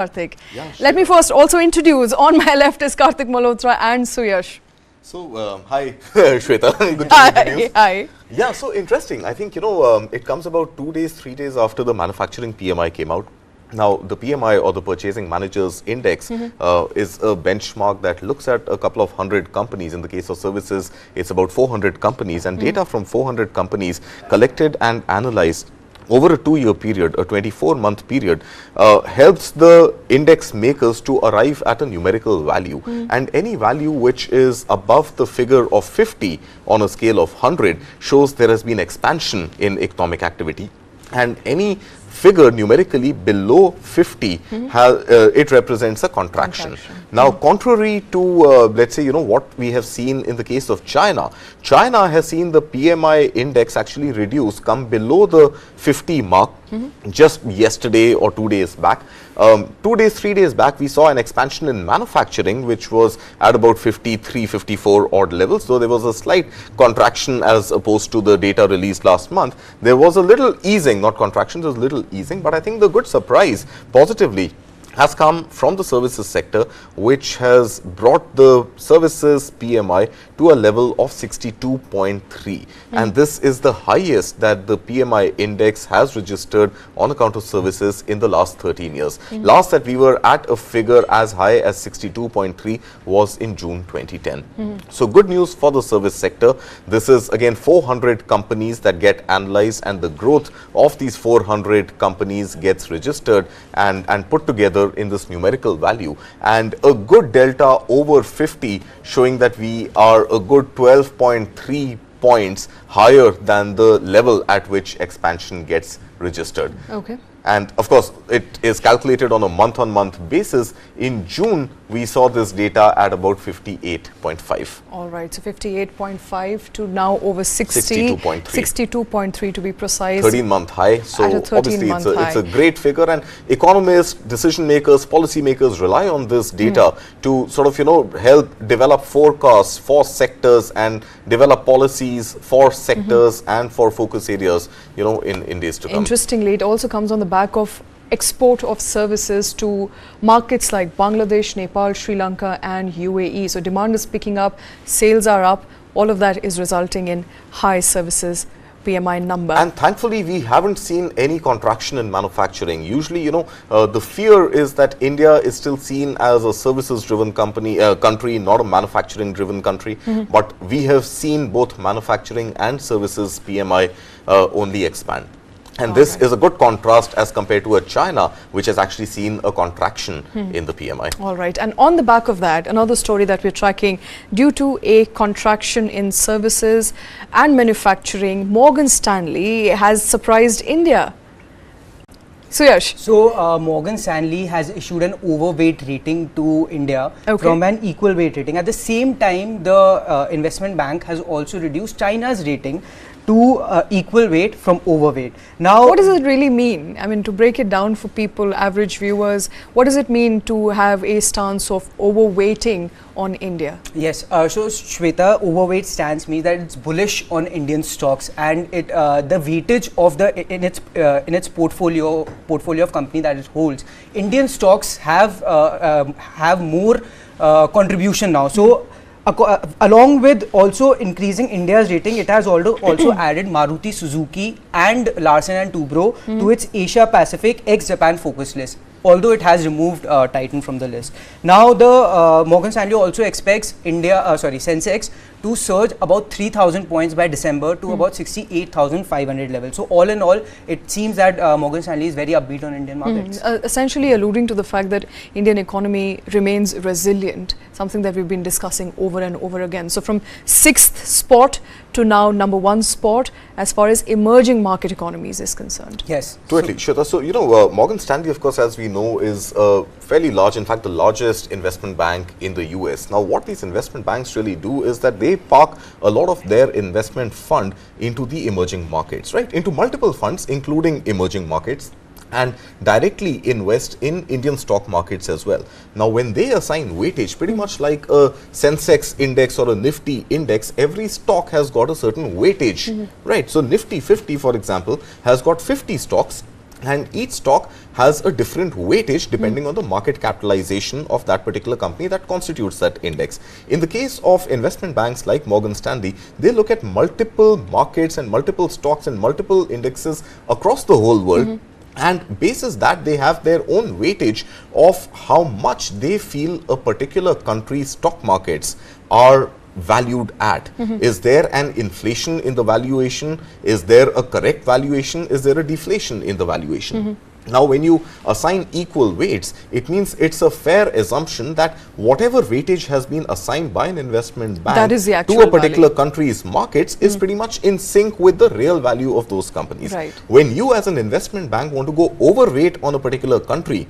Karthik. Yeah, Let me first also introduce, on my left is Karthik Malhotra and Suyash. So, hi, Shweta. Good to meet you. Hi. Yeah, so interesting. I think, it comes about 2 days, 3 days after the manufacturing PMI came out. Now, the PMI or the Purchasing Managers Index is a benchmark that looks at a couple of hundred companies. In the case of services, it's about 400 companies, and data from 400 companies collected and analyzed over a 2-year period, a 24-month period, helps the index makers to arrive at a numerical value. And any value which is above the figure of 50 on a scale of 100 shows there has been expansion in economic activity. And any figure numerically below 50, it represents a contraction. Now, contrary to, let's say, what we have seen in the case of China, China has seen the PMI index actually reduce, come below the 50 mark just yesterday or 2 days back. 2 days, 3 days back, we saw an expansion in manufacturing, which was at about 53, 54 odd levels. So there was a slight contraction as opposed to the data released last month. There was a little easing, not contraction, there was little easing, but I think the good surprise positively has come from the services sector, which has brought the services PMI to a level of 62.3. And this is the highest that the PMI index has registered on account of services in the last 13 years. Last that we were at a figure as high as 62.3 was in June 2010. So good news for the service sector. This is again 400 companies that get analyzed, and the growth of these 400 companies gets registered and put together in this numerical value, and a good delta over 50, showing that we are a good 12.3 points higher than the level at which expansion gets registered. Okay. And of course, it is calculated on a month-on-month basis. In June, we saw this data at about 58.5. All right, so 58.5 to now over 60. 62.3. 62.3 to be precise. 13-month high. So At a 13 obviously, month it's a great figure, and economists, decision makers, policy makers rely on this data to sort of, help develop forecasts for sectors and develop policies for sectors and for focus areas, in days to come. Interestingly, it also comes on the back of export of services to markets like Bangladesh, Nepal, Sri Lanka and UAE. So demand is picking up, sales are up, all of that is resulting in high services PMI number. And thankfully, we haven't seen any contraction in manufacturing. Usually, the fear is that India is still seen as a services-driven country, not a manufacturing-driven country. But we have seen both manufacturing and services PMI only expand. And this is a good contrast as compared to a China, which has actually seen a contraction in the PMI. All right. And on the back of that, another story that we're tracking, due to a contraction in services and manufacturing, Morgan Stanley has surprised India. Suyash. So, Morgan Stanley has issued an overweight rating to India from an equal weight rating. At the same time, the investment bank has also reduced China's rating to equal weight from overweight. Now, what does it really mean? I mean, to break it down for people, average viewers, what does it mean to have a stance of overweighting on India? Yes, so Shweta, overweight stance means that it's bullish on Indian stocks, and the weightage of in its portfolio of company that it holds, Indian stocks have more contribution now. So, along with also increasing India's rating, it has also added Maruti Suzuki and Larsen & Toubro to its Asia Pacific ex-Japan focus list, although it has removed Titan from the list. Now, the Morgan Stanley also expects Sensex to surge about 3,000 points by December to about 68,500 level. So, all in all, it seems that Morgan Stanley is very upbeat on Indian markets. Essentially alluding to the fact that Indian economy remains resilient, something that we've been discussing over and over again. So, from 6th spot to now number 1 spot as far as emerging market economies is concerned. Yes. Totally, Shweta. So, Morgan Stanley, of course, as we know, is fairly large, in fact, the largest investment bank in the US. Now, what these investment banks really do is that they park a lot of their investment fund into the emerging markets, right? Into multiple funds, including emerging markets, and directly invest in Indian stock markets as well. Now, when they assign weightage, pretty much like a Sensex index or a Nifty index, every stock has got a certain weightage, right? So, Nifty 50, for example, has got 50 stocks, And each stock has a different weightage depending on the market capitalization of that particular company that constitutes that index. In the case of investment banks like Morgan Stanley, they look at multiple markets and multiple stocks and multiple indexes across the whole world. And basis that, they have their own weightage of how much they feel a particular country's stock markets are valued at. Is there an inflation in the valuation? Is there a correct valuation? Is there a deflation in the valuation? Now, when you assign equal weights, it means it's a fair assumption that whatever weightage has been assigned by an investment bank to a particular country's markets is pretty much in sync with the real value of those companies. Right. When you as an investment bank want to go overweight on a particular country,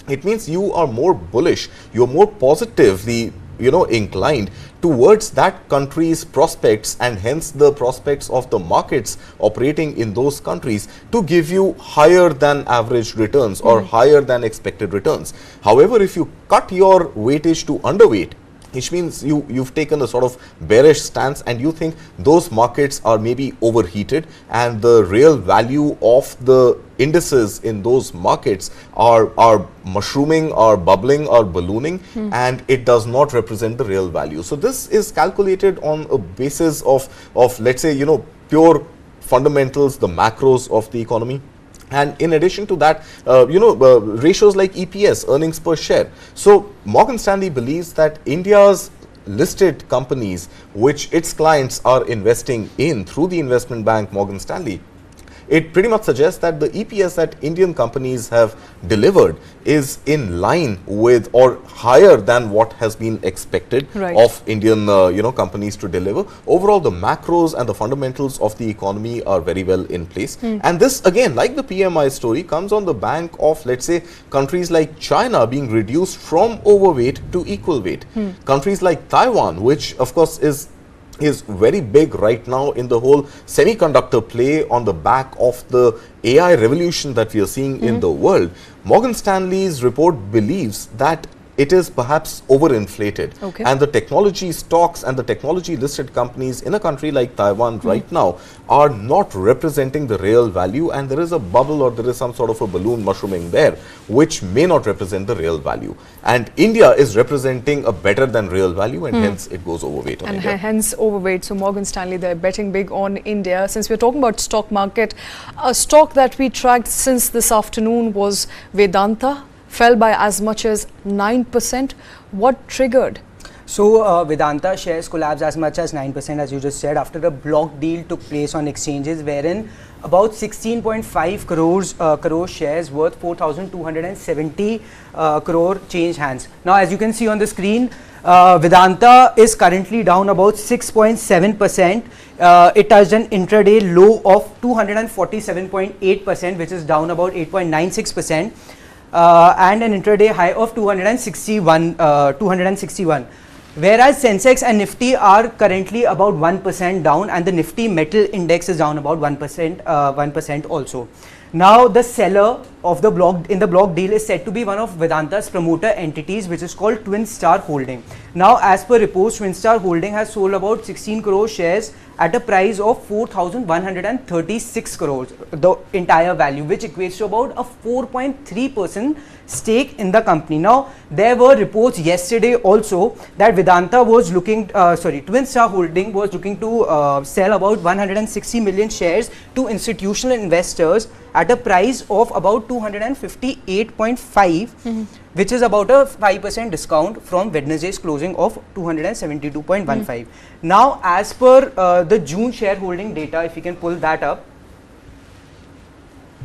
it means you are more bullish, you're more positively inclined towards that country's prospects, and hence the prospects of the markets operating in those countries to give you higher than average returns or higher than expected returns. However, if you cut your weightage to underweight, which means you've taken a sort of bearish stance and you think those markets are maybe overheated and the real value of the indices in those markets are mushrooming or bubbling or ballooning, and it does not represent the real value. So this is calculated on a basis of let's say pure fundamentals, the macros of the economy. And in addition to that, ratios like EPS, earnings per share. So Morgan Stanley believes that India's listed companies, which its clients are investing in through the investment bank Morgan Stanley, it pretty much suggests that the EPS that Indian companies have delivered is in line with or higher than what has been expected of Indian companies to deliver. Overall, the macros and the fundamentals of the economy are very well in place. And this again, like the PMI story, comes on the bank of, let's say, countries like China being reduced from overweight to equal weight. Countries like Taiwan, which of course is very big right now in the whole semiconductor play on the back of the AI revolution that we are seeing in the world. Morgan Stanley's report believes that it is perhaps overinflated, and the technology stocks and the technology listed companies in a country like Taiwan right now are not representing the real value, and there is a bubble or there is some sort of a balloon mushrooming there which may not represent the real value, and India is representing a better than real value, and hence it goes overweight on India. And hence overweight. So Morgan Stanley, they're betting big on India. Since we're talking about stock market, a stock that we tracked since this afternoon was Vedanta, fell by as much as 9%. What triggered? So Vedanta shares collapsed as much as 9%, as you just said, after a block deal took place on exchanges wherein about 16.5 crore shares worth 4,270 crore changed hands. Now, as you can see on the screen, Vedanta is currently down about 6.7%. It touched an intraday low of 247.8%, which is down about 8.96%. And an intraday high of 261. Whereas Sensex and Nifty are currently about 1% down, and the Nifty Metal Index is down about 1% also. Now, the seller of the block deal is said to be one of Vedanta's promoter entities, which is called Twin Star Holding. Now, as per reports, Twin Star Holding has sold about 16 crore shares at a price of 4,136 crores, the entire value, which equates to about a 4.3% stake in the company. Now, there were reports yesterday also that Twin Star Holding was looking to sell about 160 million shares to institutional investors at a price of about 258.5, which is about a 5% discount from Wednesday's closing of 272.15. Now, as per the June shareholding data, if you can pull that up,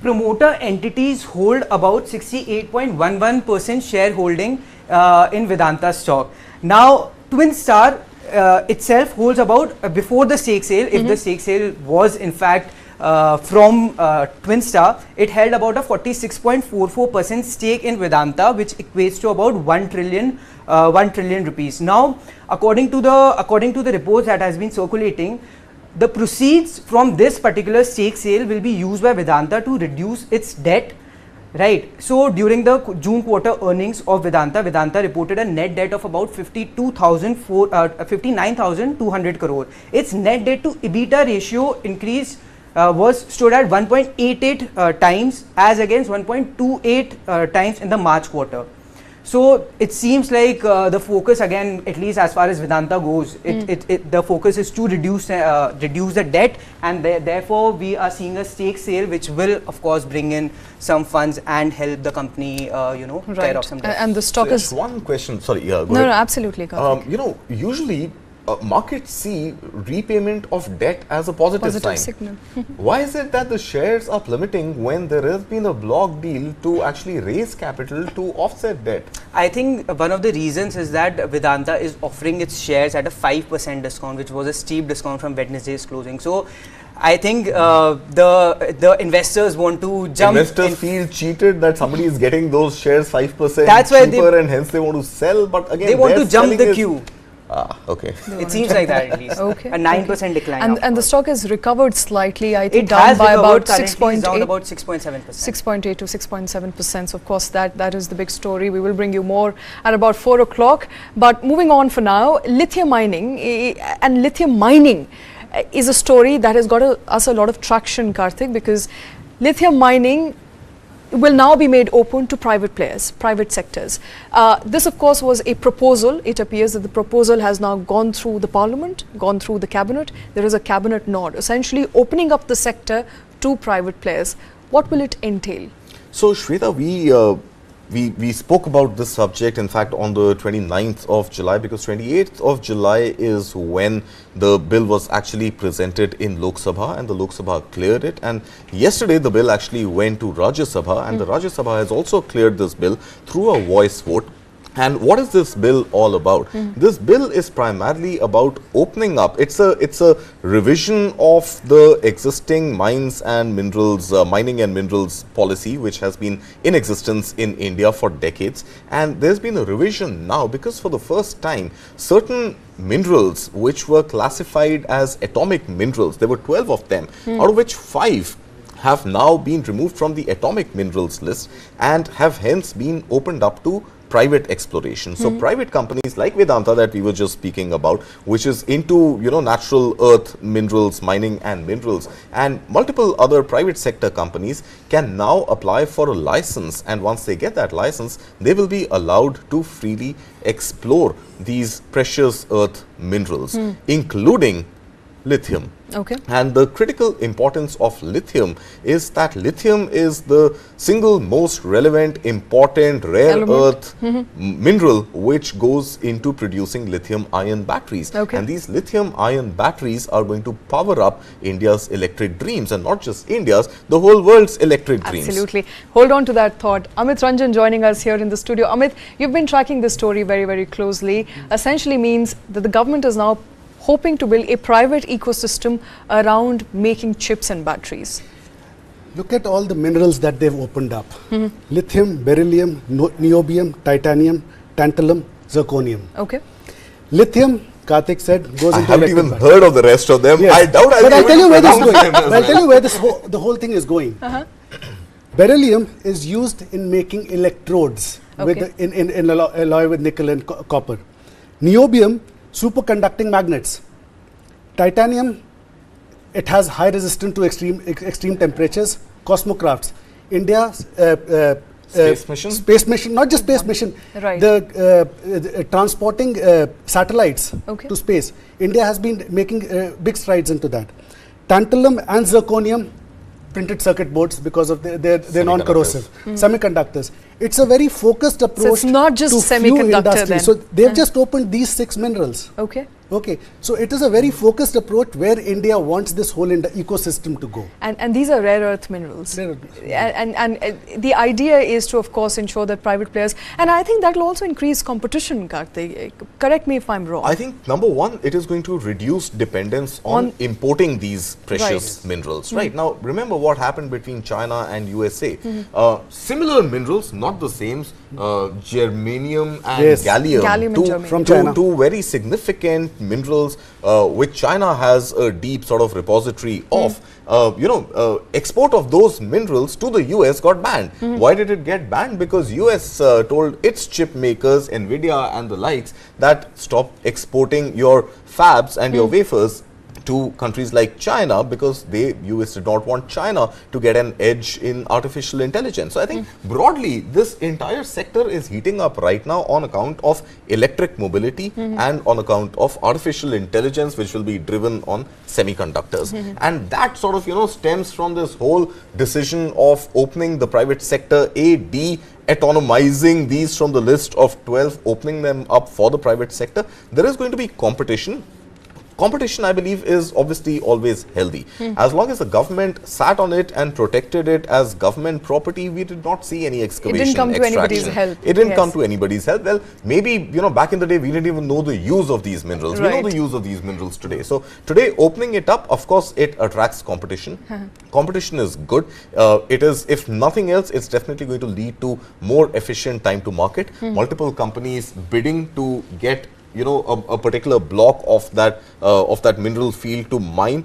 promoter entities hold about 68.11% shareholding in Vedanta stock. Now, Twin Star itself holds about, before the stake sale, if the stake sale was in fact from Twin Star, it held about a 46.44% stake in Vedanta, which equates to about 1 trillion rupees. Now, according to the reports that has been circulating, the proceeds from this particular stake sale will be used by Vedanta to reduce its debt. Right. So during the June quarter earnings of Vedanta reported a net debt of about 59,200 crore. Its net debt to EBITDA ratio increased stood at 1.88 times as against 1.28 times in the March quarter. So it seems like the focus again, at least as far as Vedanta goes, the focus is to reduce the debt, and therefore we are seeing a stake sale, which will of course bring in some funds and help the company, clear off some debt. And the stock So is. one question. Sorry, yeah, go No, ahead. absolutely. Karthik. Usually markets see repayment of debt as a positive sign. Signal. Why is it that the shares are plummeting when there has been a block deal to actually raise capital to offset debt? I think one of the reasons is that Vedanta is offering its shares at a 5% discount, which was a steep discount from Wednesday's closing. So I think the investors want to jump. Investors feel cheated that somebody is getting those shares 5% That's why cheaper, and hence they want to sell. But again, they want to jump the selling queue. Okay. It seems like that at least. Okay. A 9% decline. And the stock has recovered slightly, I think, it down has by recovered, about currently it's 6.8. down about 6.7%. 6.8 to 6.7%. So of course, that is the big story. We will bring you more at about 4 o'clock. But moving on for now, lithium mining and lithium mining is a story that has got us a lot of traction, Karthik, because lithium mining will now be made open to private players, private sectors. This of course was a proposal. It appears that the proposal has now gone through the parliament, gone through the cabinet. There is a cabinet nod, essentially opening up the sector to private players. What will it entail? So Shweta, we spoke about this subject in fact on the 29th of July, because 28th of July is when the bill was actually presented in Lok Sabha and the Lok Sabha cleared it, and yesterday the bill actually went to Rajya Sabha and the Rajya Sabha has also cleared this bill through a voice vote. And what is this bill all about? This bill is primarily about opening up. It's a revision of the existing mines and minerals, mining and minerals policy, which has been in existence in India for decades. And there's been a revision now because for the first time, certain minerals which were classified as atomic minerals, there were 12 of them, out of which 5 have now been removed from the atomic minerals list and have hence been opened up to private exploration. So private companies like Vedanta that we were just speaking about, which is into natural earth minerals, mining and minerals, and multiple other private sector companies can now apply for a license, and once they get that license, they will be allowed to freely explore these precious earth minerals, including lithium. Okay. And the critical importance of lithium is that lithium is the single most relevant, important, rare earth mineral which goes into producing lithium ion batteries. Okay. And these lithium ion batteries are going to power up India's electric dreams, and not just India's, the whole world's electric dreams. Absolutely. Hold on to that thought. Amit Ranjan joining us here in the studio. Amit, you've been tracking this story very, very closely. Essentially means that the government is now hoping to build a private ecosystem around making chips and batteries. Look at all the minerals that they've opened up. Lithium, beryllium, niobium, titanium, tantalum, zirconium. Okay. Lithium, Karthik said, goes I into haven't electric even batteries. heard of the rest of them. Yes. I doubt But I'll tell you where this is going. I'll I'll tell you where the whole thing is going. Beryllium is used in making electrodes with in alloy with nickel and copper. Niobium, superconducting magnets. Titanium, it has high resistance to extreme temperatures. Cosmocrafts, India's space mission, not just space mission, Right. the transporting satellites to space. India has been making big strides into that. Tantalum and zirconium, printed circuit boards because of they're non-corrosive. Semiconductors. It's a very focused approach. So it's not just to few semiconductor industries. then. So they've just opened these 6 minerals. Okay, so it is a very focused approach where India wants this whole ecosystem to go. And these are rare earth minerals. And the idea is to, of course, ensure that private players, and I think that will also increase competition, Karthik. Correct me if I'm wrong. I think number one, it is going to reduce dependence on importing these precious minerals. Right. Now, remember what happened between China and USA. Similar minerals, not the same, germanium and gallium, from China. Two very significant minerals which China has a deep sort of repository of. Export of those minerals to the US got banned. Why did it get banned? Because US told its chip makers, Nvidia and the likes, that stop exporting your fabs and your wafers to countries like China, because US did not want China to get an edge in artificial intelligence. So I think broadly this entire sector is heating up right now on account of electric mobility and on account of artificial intelligence, which will be driven on semiconductors. And that sort of, stems from this whole decision of opening the private sector, autonomizing these from the list of 12, opening them up for the private sector. There is going to be competition. Competition, I believe, is obviously always healthy. As long as the government sat on it and protected it as government property, we did not see any excavation, It didn't come to extraction. anybody's help. It didn't come to anybody's help. Well, maybe, back in the day, we didn't even know the use of these minerals. Right. We know the use of these minerals today. So today, opening it up, of course, it attracts competition. Competition is good. It is, if nothing else, it's definitely going to lead to more efficient time to market. Multiple companies bidding to get a particular block of that mineral field to mine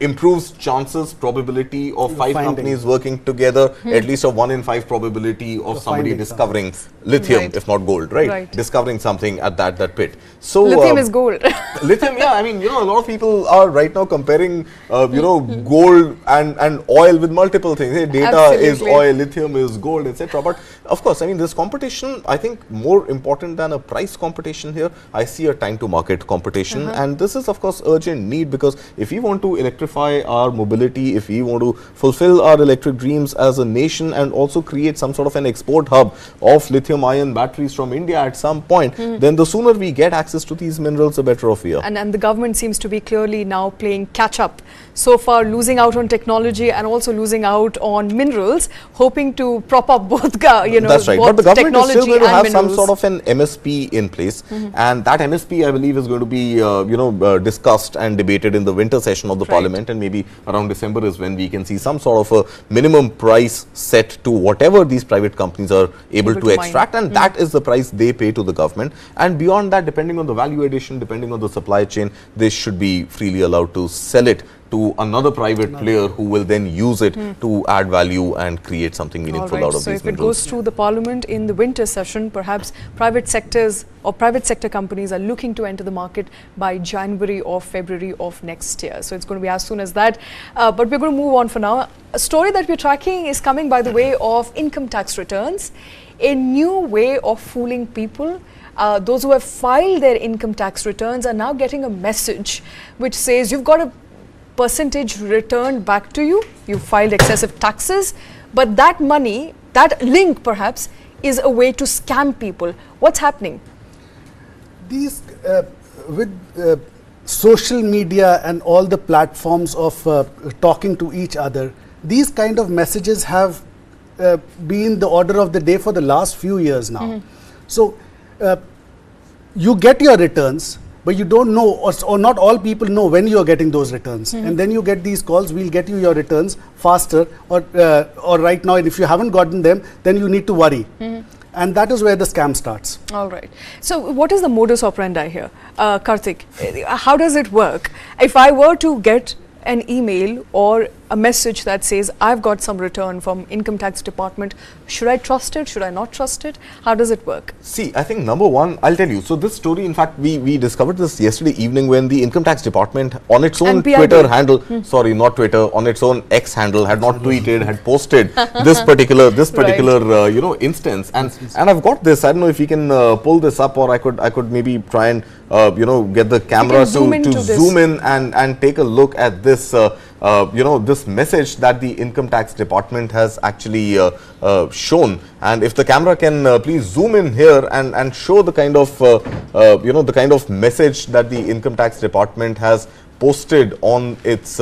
improves chances, probability of 5 companies working together, at least a 1 in 5 probability of somebody discovering lithium, if not gold, right? Discovering something at that pit. So lithium is gold. Lithium, yeah. I mean, a lot of people are right now comparing, gold and oil with multiple things. Hey, data is oil, lithium is gold, etc. But of course, I mean, this competition, I think more important than a price competition here, I see a time to market competition. And this is, of course, urgent need, because if we want to electrify our mobility, if we want to fulfill our electric dreams as a nation and also create some sort of an export hub of lithium-ion batteries from India at some point, then the sooner we get access to these minerals, the better off we are. And the government seems to be clearly now playing catch-up. So far, losing out on technology and also losing out on minerals, hoping to prop up both, That's right. But the government is still going to have minerals. some sort of an MSP in place, and that MSP, I believe, is going to be, discussed and debated in the winter session of the Parliament, and maybe around December is when we can see some sort of a minimum price set to whatever these private companies are able to extract, and that is the price they pay to the government. And beyond that, depending on the value addition, depending on the supply chain, they should be freely allowed to sell it to another private player who will then use it to add value and create something meaningful out of so these if it goes through the Parliament in the winter session, perhaps private sectors or private sector companies are looking to enter the market by January or February of next year. So it's going to be as soon as that. But we're going to move on for now. A story that we're tracking is coming by the way of income tax returns, a new way of fooling people. Those who have filed their income tax returns are now getting a message which says you've got a percentage returned back to you, you filed excessive taxes, but that money, that link perhaps, is a way to scam people. What's happening? These, with social media and all the platforms of talking to each other, these kind of messages have been the order of the day for the last few years now. So, you get your returns, but you don't know, or not all people know when you are getting those returns. And then you get these calls, we'll get you your returns faster, or right now, and if you haven't gotten them, then you need to worry. And that is where the scam starts. All right. So what is the modus operandi here? Karthik, how does it work? If I were to get an email or a message that says I've got some return from income tax department, should I trust it? Should I not trust it? How does it work? See, I think number one, I'll tell you. So this story, in fact, we discovered this yesterday evening when the income tax department on its own Twitter handle, sorry, not Twitter, on its own X handle had not tweeted, had posted this particular instance. And I've got this. I don't know if you can pull this up, or I could maybe try and get the camera to zoom in and take a look at this. This message that the income tax department has actually shown. And if the camera can please zoom in here and show the kind of the kind of message that the income tax department has posted on its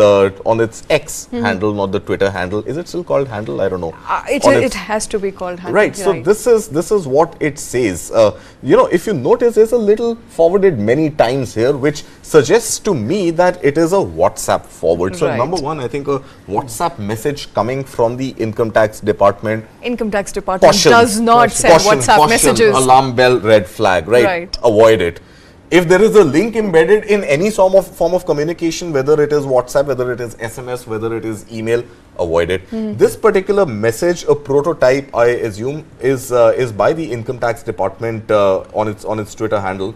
X handle, not the Twitter handle. Is it still called handle? I don't know. It has to be called handle. Right. So this is what it says. If you notice, there's a little forwarded many times here, which suggests to me that it is a WhatsApp forward. So number one, I think a WhatsApp message coming from the income tax department. Income tax department does not send WhatsApp messages. Alarm bell, red flag. Right. Avoid it. If there is a link embedded in any form of communication, whether it is WhatsApp, whether it is SMS, whether it is email, avoid it. This particular message, a prototype, I assume, is by the income tax department on its Twitter handle.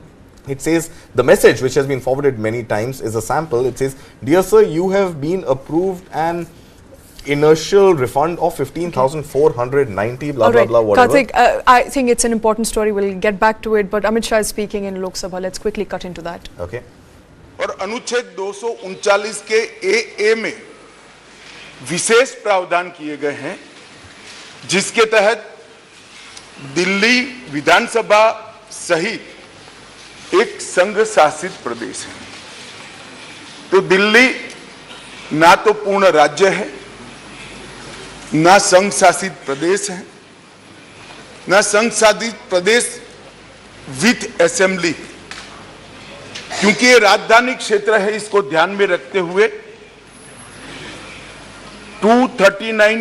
It says, the message which has been forwarded many times is a sample. It says, dear sir, you have been approved an inertial refund of 15,490 blah, blah, blah, whatever. Karthik, I think it's an important story. We'll get back to it. But Amit Shah is speaking in Lok Sabha. Let's quickly cut into that. Okay. और अनुच्छेद 239 के ए में विशेष प्रावधान किए गए हैं, जिसके तहत दिल्ली विधानसभा सहित एक संघ शासित प्रदेश है। तो दिल्ली ना तो पूर्ण राज्य है, ना संघ शासित प्रदेश है, ना संघ शासित प्रदेश विथ असेंबली। क्योंकि ये राजधानी क्षेत्र है, इसको ध्यान में रखते हुए 239